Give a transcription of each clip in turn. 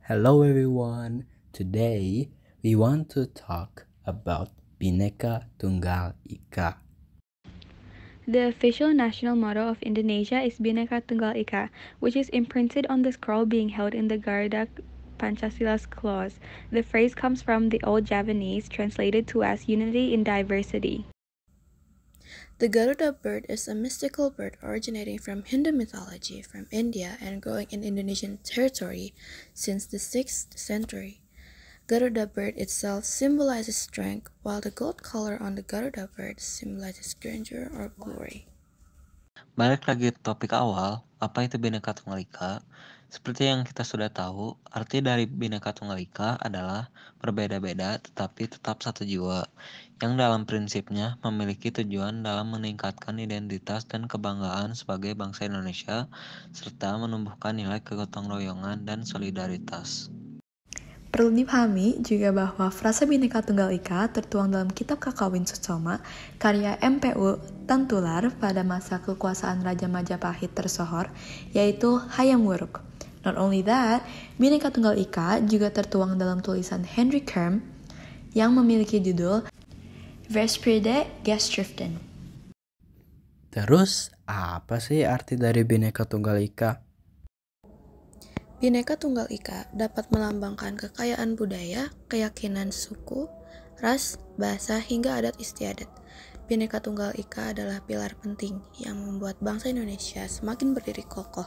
Hello everyone. Today we want to talk about Bhinneka Tunggal Ika. The official national motto of Indonesia is Bhinneka Tunggal Ika, which is imprinted on the scroll being held in the Garuda Pancasila's clause. The phrase comes from the Old Javanese, translated to as unity in diversity. The Garuda bird is a mystical bird originating from Hindu mythology from India and growing in Indonesian territory since the 6th century. Garuda bird itself symbolizes strength, while the gold color on the Garuda bird symbolizes grandeur or glory. Balik lagi ke topik awal, apa itu Bhinneka Tunggal Ika? Seperti yang kita sudah tahu, arti dari Bhinneka Tunggal Ika adalah berbeda-beda tetapi tetap satu jiwa, yang dalam prinsipnya memiliki tujuan dalam meningkatkan identitas dan kebanggaan sebagai bangsa Indonesia, serta menumbuhkan nilai kegotong royongan dan solidaritas. Perlu dipahami juga bahwa frasa Bhinneka Tunggal Ika tertuang dalam kitab Kakawin Sucoma karya MPU Tantular pada masa kekuasaan Raja Majapahit tersohor, yaitu Hayam Wuruk. Not only that, Bhinneka Tunggal Ika juga tertuang dalam tulisan Henry Kerm yang memiliki judul Verspreide Gastschriften. Terus apa sih arti dari Bhinneka Tunggal Ika? Bhinneka Tunggal Ika dapat melambangkan kekayaan budaya, keyakinan suku, ras, bahasa, hingga adat istiadat. Bhinneka Tunggal Ika adalah pilar penting yang membuat bangsa Indonesia semakin berdiri kokoh.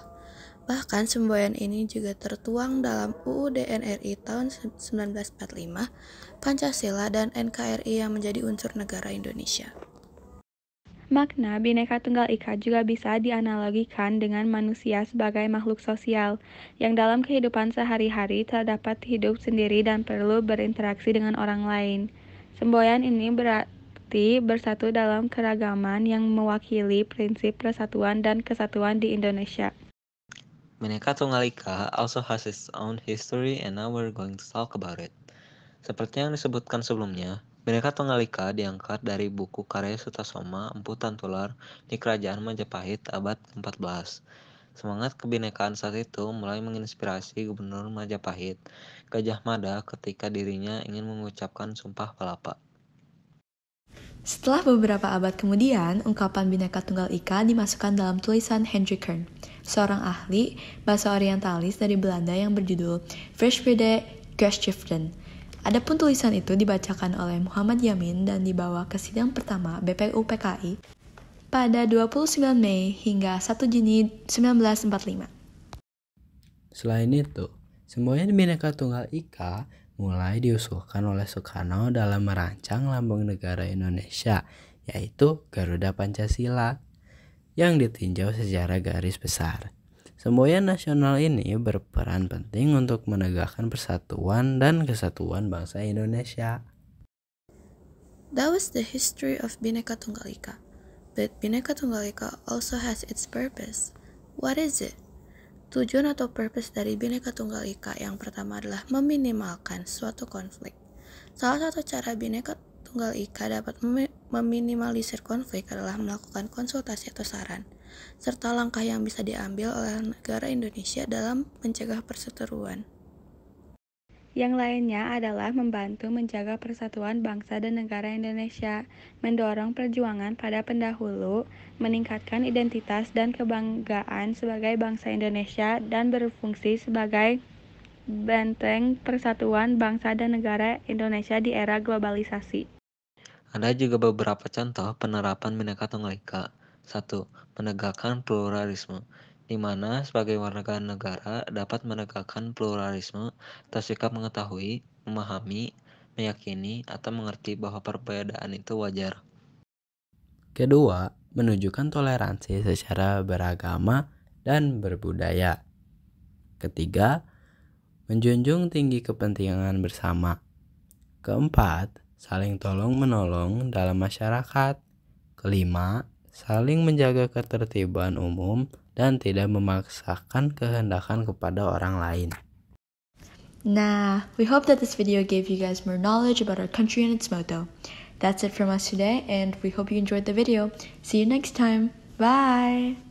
Bahkan semboyan ini juga tertuang dalam UUD NRI tahun 1945, Pancasila, dan NKRI yang menjadi unsur negara Indonesia. Makna Bhinneka Tunggal Ika juga bisa dianalogikan dengan manusia sebagai makhluk sosial, yang dalam kehidupan sehari-hari terdapat hidup sendiri dan perlu berinteraksi dengan orang lain. Semboyan ini berarti bersatu dalam keragaman yang mewakili prinsip persatuan dan kesatuan di Indonesia. Bhinneka Tunggal Ika also has its own history and now we're going to talk about it. Seperti yang disebutkan sebelumnya, Bhinneka Tunggal Ika diangkat dari buku karya Sutasoma Empu Tantular di Kerajaan Majapahit abad ke-14. Semangat kebinekaan saat itu mulai menginspirasi Gubernur Majapahit, Gajah Mada, ketika dirinya ingin mengucapkan Sumpah Palapa. Setelah beberapa abad kemudian, ungkapan Bhinneka Tunggal Ika dimasukkan dalam tulisan Henry Kern, seorang ahli bahasa orientalis dari Belanda yang berjudul Verspreide Gastschriften. Adapun tulisan itu dibacakan oleh Muhammad Yamin dan dibawa ke sidang pertama BPUPKI pada 29 Mei hingga 1 Juni 1945. Selain itu, semboyan Bhinneka Tunggal Ika mulai diusulkan oleh Soekarno dalam merancang lambang negara Indonesia, yaitu Garuda Pancasila, yang ditinjau secara garis besar. Semboyan nasional ini berperan penting untuk menegakkan persatuan dan kesatuan bangsa Indonesia. That was the history of Bhinneka Tunggal Ika. But Bhinneka Tunggal Ika also has its purpose. What is it? Tujuan atau purpose dari Bhinneka Tunggal Ika yang pertama adalah meminimalkan suatu konflik. Salah satu cara Bhinneka Tunggal Ika dapat meminimalisir konflik adalah melakukan konsultasi atau saran, serta langkah yang bisa diambil oleh negara Indonesia dalam mencegah perseteruan. Yang lainnya adalah membantu menjaga persatuan bangsa dan negara Indonesia, mendorong perjuangan pada pendahulu, meningkatkan identitas dan kebanggaan sebagai bangsa Indonesia, dan berfungsi sebagai benteng persatuan bangsa dan negara Indonesia di era globalisasi. Ada juga beberapa contoh penerapan Bhinneka Tunggal Ika. 1. Menegakkan pluralisme, di mana sebagai warga negara dapat menegakkan pluralisme atau sikap mengetahui, memahami, meyakini, atau mengerti bahwa perbedaan itu wajar. Kedua, menunjukkan toleransi secara beragama dan berbudaya. Ketiga, menjunjung tinggi kepentingan bersama. Keempat, saling tolong-menolong dalam masyarakat. Kelima, saling menjaga ketertiban umum dan tidak memaksakan kehendakan kepada orang lain. Nah, we hope that this video gave you guys more knowledge about our country and its motto. That's it from us today, and we hope you enjoyed the video. See you next time. Bye!